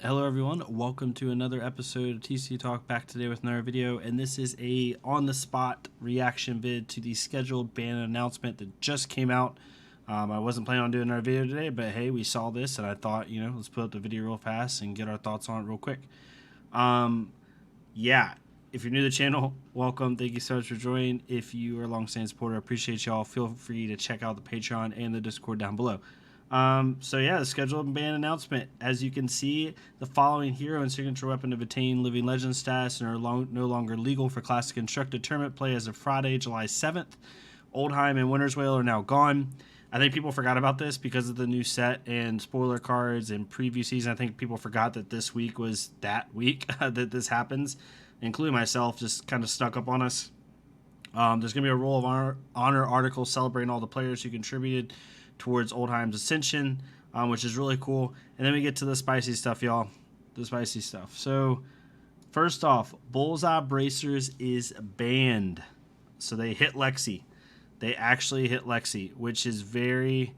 Hello everyone, welcome to another episode of TCG Talk, back today with another video, and this is a on-the-spot reaction vid to the scheduled ban announcement that just came out. I wasn't planning on doing our video today, but hey, we saw this and I thought, let's put up the video real fast and get our thoughts on it real quick. Yeah, if you're new to the channel, welcome. Thank you so much for joining. If you are a long-standing supporter, I appreciate y'all. Feel free to check out the Patreon and the Discord down below. So yeah, the scheduled ban announcement. As you can see, the following hero and signature weapon have attained Living Legend status and are no longer legal for Classic Constructed Tournament play as of Friday, July 7th. Oldheim and Winter's Whale are now gone. I think people forgot about this because of the new set and spoiler cards and preview season. I think people forgot that this week was that week that this happens, including myself, just kind of stuck up on us. There's going to be a Roll of Honor article celebrating all the players who contributed towards Oldheim's ascension, which is really cool. And then we get to the spicy stuff, y'all. The spicy stuff. So, first off, Bullseye Bracers is banned. So they hit Lexi. They actually hit Lexi, which is very,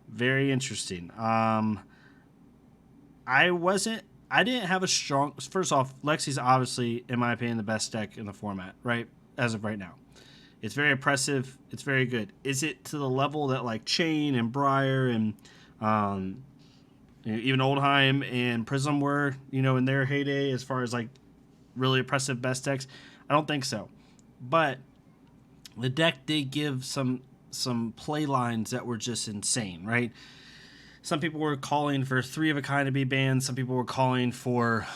very interesting. I didn't have a strong... First off, Lexi's obviously, in my opinion, the best deck in the format, right? As of right now. It's very impressive. It's very good. Is it to the level that like Chain and Briar and even Oldheim and Prism were, in their heyday as far as like really impressive best decks? I don't think so. But the deck did give some play lines that were just insane, right? Some people were calling for 3 of a kind to be banned. Some people were calling for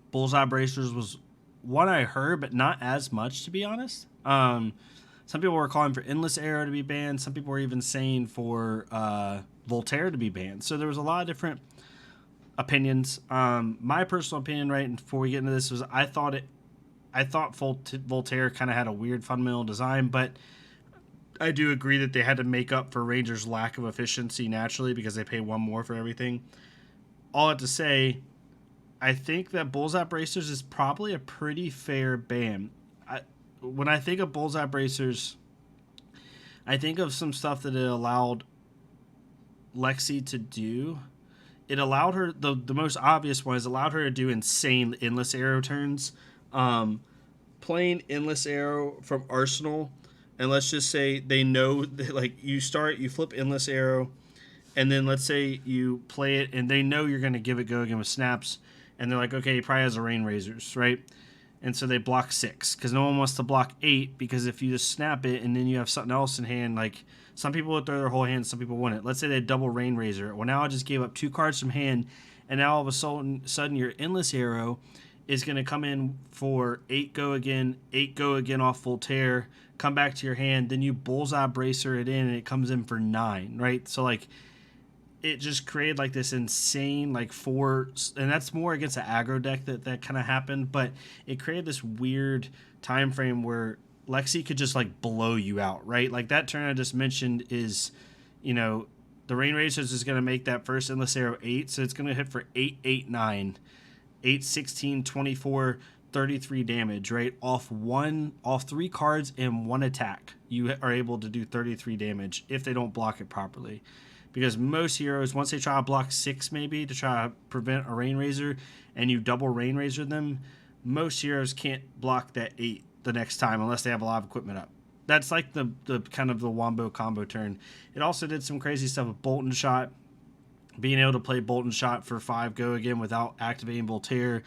Bullseye Bracers was one I heard, but not as much, to be honest. Some people were calling for Endless Arrow to be banned. Some people were even saying for Voltaire to be banned. So there was a lot of different opinions. My personal opinion, right, and before we get into this, was I thought Voltaire kind of had a weird fundamental design, but I do agree that they had to make up for Rangers' lack of efficiency naturally because they pay 1 more for everything. All that to say, I think that Bullseye Bracers is probably a pretty fair ban. When I think of Bullseye Bracers, I think of some stuff that it allowed Lexi to do. It allowed her, the most obvious one is allowed her to do insane Endless Arrow turns. Playing Endless Arrow from Arsenal, and let's just say they know that, like, you flip Endless Arrow, and then let's say you play it, and they know you're going to give it go again with snaps, and they're like, okay, he probably has a Rain Razors, right? And so they block 6 because no one wants to block 8, because if you just snap it and then you have something else in hand, like some people would throw their whole hand, some people wouldn't. Let's say they double Rain Razor. Well, now I just gave up 2 cards from hand, and now all of a sudden your Endless Arrow is going to come in for 8 go again off Voltaire, come back to your hand, then you Bullseye Bracer it in and it comes in for 9, right? So like it just created like this insane like 4, and that's more against an aggro deck that kind of happened, but it created this weird time frame where Lexi could just like blow you out, right? Like that turn I just mentioned is, the Rain Racers is going to make that first Endless Arrow 8, so it's going to hit for 8, 8, 9, 8, 16, 24, 33 damage, right? Off 3 cards and 1 attack, you are able to do 33 damage if they don't block it properly. Because most heroes, once they try to block 6 maybe to try to prevent a Rain Razor, and you double Rain Razor them, most heroes can't block that 8 the next time unless they have a lot of equipment up. That's like the kind of the wombo combo turn. It also did some crazy stuff with Bolt and Shot, being able to play Bolt and Shot for 5 go again without activating Voltaire,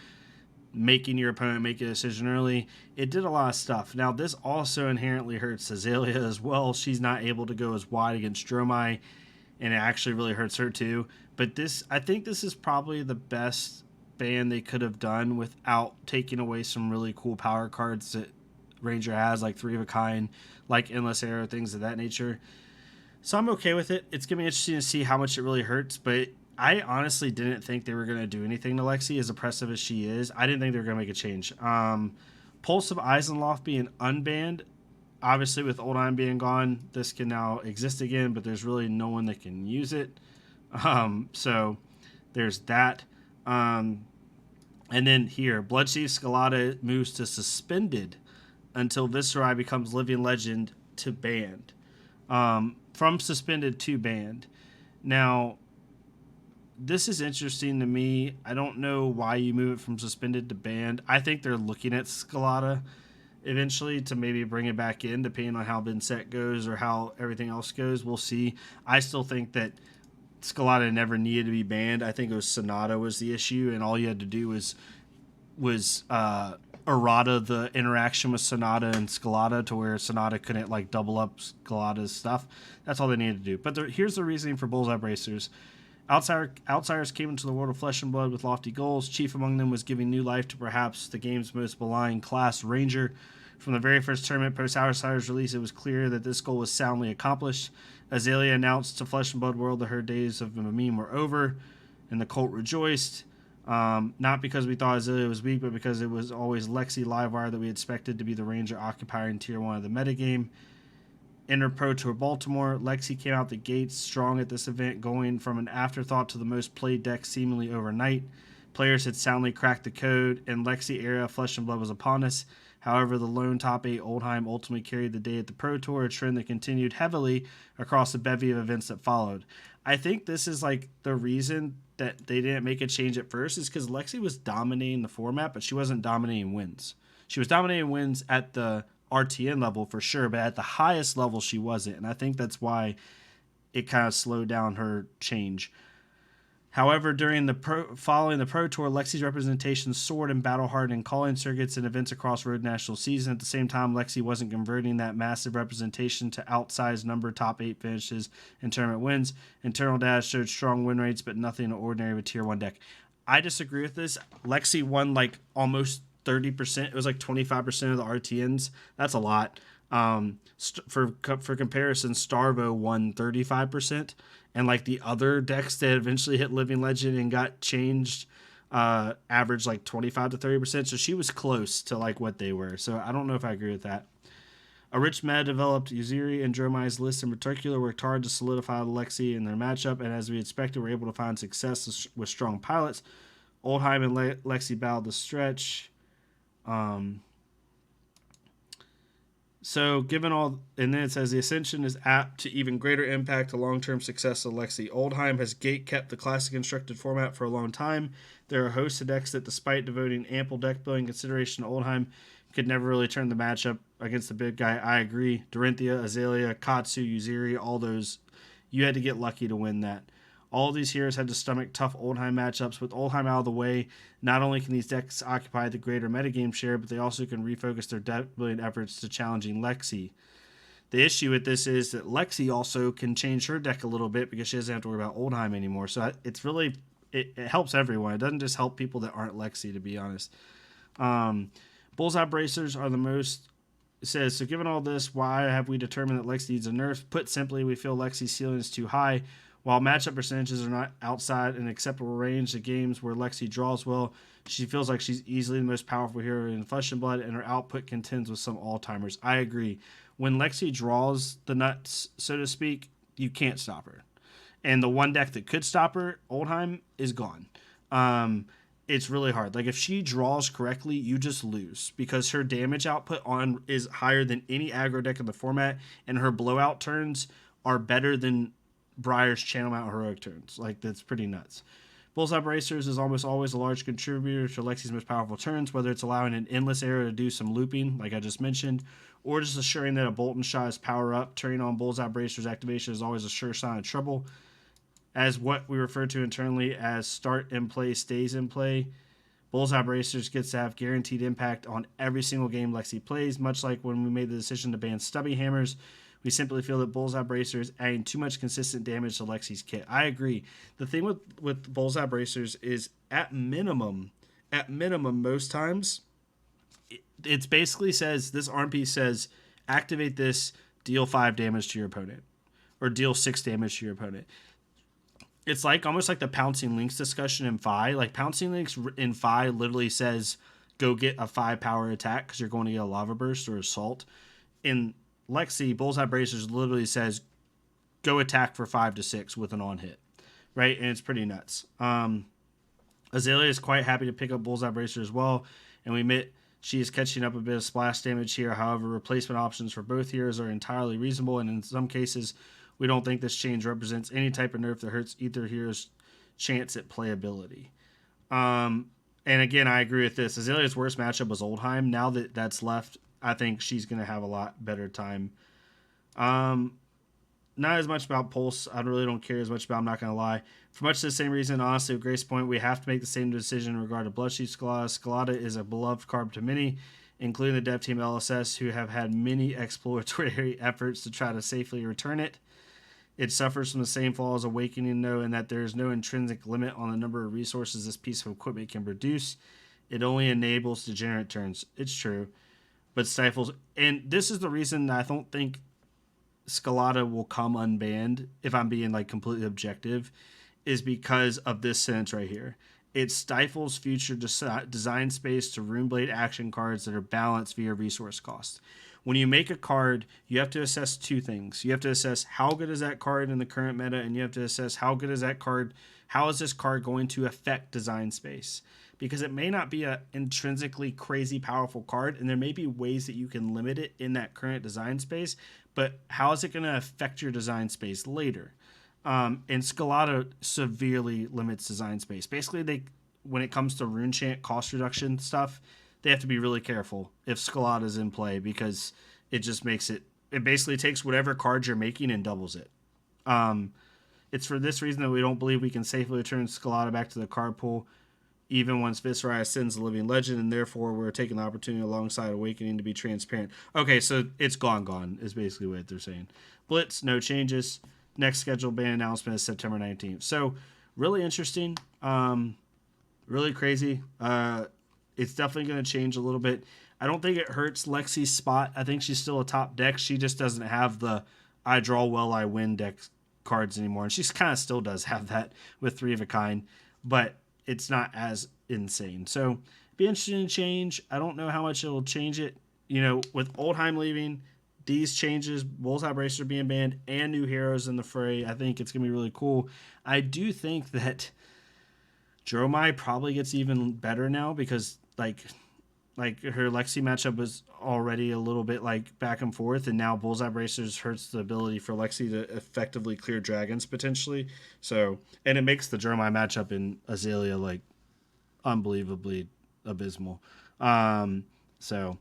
making your opponent make a decision early. It did a lot of stuff. Now, this also inherently hurts Azalea as well. She's not able to go as wide against Dromai, and it actually really hurts her too. But I think this is probably the best ban they could have done without taking away some really cool power cards that Ranger has, like 3 of a kind, like Endless Arrow, things of that nature. So I'm okay with it. It's going to be interesting to see how much it really hurts, but I honestly didn't think they were going to do anything to Lexi, as impressive as she is. I didn't think they were going to make a change. Pulse of Eisenloft being unbanned, obviously with Oldheim being gone, this can now exist again, but there's really no one that can use it. So there's that. And then here, Bloodchief's Galata moves to suspended until Viscerai becomes Living Legend to banned. From suspended to banned. Now, this is interesting to me. I don't know why you move it from suspended to banned. I think they're looking at Galata eventually to maybe bring it back in, depending on how Vincent goes or how everything else goes. We'll see. I still think that Galata never needed to be banned. I think it was Sonata was the issue, and all you had to do was errata the interaction with Sonata and Galata to where Sonata couldn't like double up Galata's stuff. That's all they needed to do. But here's the reasoning for Bullseye Bracers. Outsiders came into the world of flesh and blood with lofty goals. Chief among them was giving new life to perhaps the game's most maligned class, Ranger. From the very first tournament post-Outsiders release, it was clear that this goal was soundly accomplished. Azalea announced to Flesh and Blood world that her days of meme were over, and the cult rejoiced. Not because we thought Azalea was weak, but because it was always Lexi Livewire that we expected to be the Ranger occupying Tier 1 of the metagame. Enter Pro Tour Baltimore. Lexi came out the gates strong at this event, going from an afterthought to the most played deck seemingly overnight. Players had soundly cracked the code, and Lexi era Flesh and Blood was upon us. However, the lone top 8 Oldheim ultimately carried the day at the Pro Tour, a trend that continued heavily across the bevy of events that followed. I think this is like the reason that they didn't make a change at first is because Lexi was dominating the format, but she wasn't dominating wins. She was dominating wins at the RTN level for sure, but at the highest level she wasn't, and I think that's why it kind of slowed down her change. However, following the Pro Tour, Lexi's representation soared in battle-hardened and calling circuits and events across Road National season. At the same time, Lexi wasn't converting that massive representation to outsized number top 8 finishes and tournament wins. Internal data showed strong win rates, but nothing ordinary with Tier 1 deck. I disagree with this. Lexi won like almost 30%. It was like 25% of the RTNs. That's a lot. For comparison, Starvo won 35%. And like the other decks that eventually hit Living Legend and got changed, averaged like 25 to 30%. So she was close to like what they were. So I don't know if I agree with that. A rich meta developed. Uziri and Dromai's list in particular worked hard to solidify Lexi in their matchup, and as we expected, were able to find success with strong pilots. Oldheim and Lexi battled the stretch. So, given all, and then it says the Ascension is apt to even greater impact to long-term success of Lexi. Oldheim has gate-kept the classic constructed format for a long time. There are a host of decks that, despite devoting ample deck-building consideration to Oldheim, could never really turn the matchup against the big guy. I agree. Dorinthia, Azalea, Katsu, Uziri, all those, you had to get lucky to win that. All of these heroes had to stomach tough Oldheim matchups. With Oldheim out of the way, not only can these decks occupy the greater metagame share, but they also can refocus their deck-building efforts to challenging Lexi. The issue with this is that Lexi also can change her deck a little bit because she doesn't have to worry about Oldheim anymore. So it's really, it helps everyone. It doesn't just help people that aren't Lexi, to be honest. Bullseye Bracers are the most... It says, so given all this, why have we determined that Lexi needs a nerf? Put simply, we feel Lexi's ceiling is too high. While matchup percentages are not outside an acceptable range, the games where Lexi draws well, she feels like she's easily the most powerful hero in Flesh and Blood, and her output contends with some all-timers. I agree. When Lexi draws the nuts, so to speak, you can't stop her. And the one deck that could stop her, Oldheim, is gone. It's really hard. Like, if she draws correctly, you just lose because her damage output is higher than any aggro deck in the format, and her blowout turns are better than Briar's Channel Mount heroic turns. Like, that's pretty nuts. Bullseye Bracers is almost always a large contributor to Lexi's most powerful turns, whether it's allowing an endless arrow to do some looping, like I just mentioned, or just assuring that a Bolton shot is power up. Turning on Bullseye Bracers activation is always a sure sign of trouble. As what we refer to internally as start in play stays in play, Bullseye Bracers gets to have guaranteed impact on every single game Lexi plays, much like when we made the decision to ban Stubby Hammers. We simply feel that Bullseye Bracers adding too much consistent damage to Lexi's kit. I agree. The thing with Bullseye Bracers is at minimum, most times, it basically says, this arm piece says, activate this, deal 5 damage to your opponent, or deal 6 damage to your opponent. It's like almost like the Pouncing Lynx discussion in Fi. Like, Pouncing Lynx in Fi literally says, go get a 5 power attack because you're going to get a Lava Burst or Assault. In Lexi, Bullseye Bracers literally says, go attack for 5 to 6 with an on hit, right? And it's pretty nuts. Azalea is quite happy to pick up Bullseye Bracer as well, and we admit she is catching up a bit of splash damage here. However, replacement options for both heroes are entirely reasonable, and in some cases, we don't think this change represents any type of nerf that hurts either hero's chance at playability. And again, I agree with this. Azalea's worst matchup was Oldheim. Now that that's left, I think she's going to have a lot better time. Not as much about Pulse. I really don't care as much about. I'm not going to lie. For much the same reason, honestly, with Grace Point, we have to make the same decision in regard to Bloodshot Scalata. Scalata is a beloved card to many, including the dev team LSS, who have had many exploratory efforts to try to safely return it. It suffers from the same flaw as Awakening, though, in that there is no intrinsic limit on the number of resources this piece of equipment can produce. It only enables degenerate turns. It's true, but stifles. And this is the reason I don't think Scalata will come unbanned, if I'm being like completely objective, is because of this sentence right here. It stifles future design space to Runeblade action cards that are balanced via resource cost. When you make a card, you have to assess two things. You have to assess how good is that card in the current meta, and you have to assess how good is that card, how is this card going to affect design space? Because it may not be an intrinsically crazy powerful card, and there may be ways that you can limit it in that current design space, but how is it going to affect your design space later? And Scalata severely limits design space. Basically, when it comes to rune chant cost reduction stuff, they have to be really careful if Scalata is in play, because it just makes it basically takes whatever card you're making and doubles it. It's for this reason that we don't believe we can safely return Scalata back to the card pool, even once Viscerai ascends the Living Legend, and therefore we're taking the opportunity alongside Awakening to be transparent. Okay, so it's gone, is basically what they're saying. Blitz, no changes. Next scheduled ban announcement is September 19th. So, really interesting. Really crazy. It's definitely going to change a little bit. I don't think it hurts Lexi's spot. I think she's still a top deck. She just doesn't have the I draw well, I win deck cards anymore. And she kind of still does have that with 3 of a kind, but it's not as insane. So, be interesting to change. I don't know how much it'll change it. You know, with Oldheim leaving, these changes, Bullseye Bracers being banned, and new heroes in the fray, I think it's going to be really cool. I do think that Dromai probably gets even better now, because like her Lexi matchup was already a little bit like back and forth, and now Bullseye Bracers hurts the ability for Lexi to effectively clear dragons potentially. So, and it makes the Dromai matchup in Azalea like unbelievably abysmal. So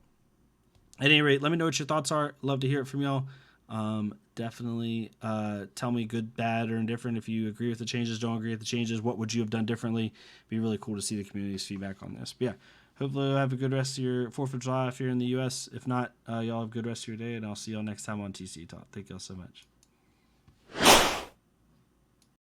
at any rate, let me know what your thoughts are. Love to hear it from y'all. Definitely tell me good, bad, or indifferent if you agree with the changes, don't agree with the changes. What would you have done differently? It'd be really cool to see the community's feedback on this. But yeah, hopefully you'll have a good rest of your 4th of July if you're in the U.S. If not, y'all have a good rest of your day, and I'll see y'all next time on TC Talk. Thank y'all so much.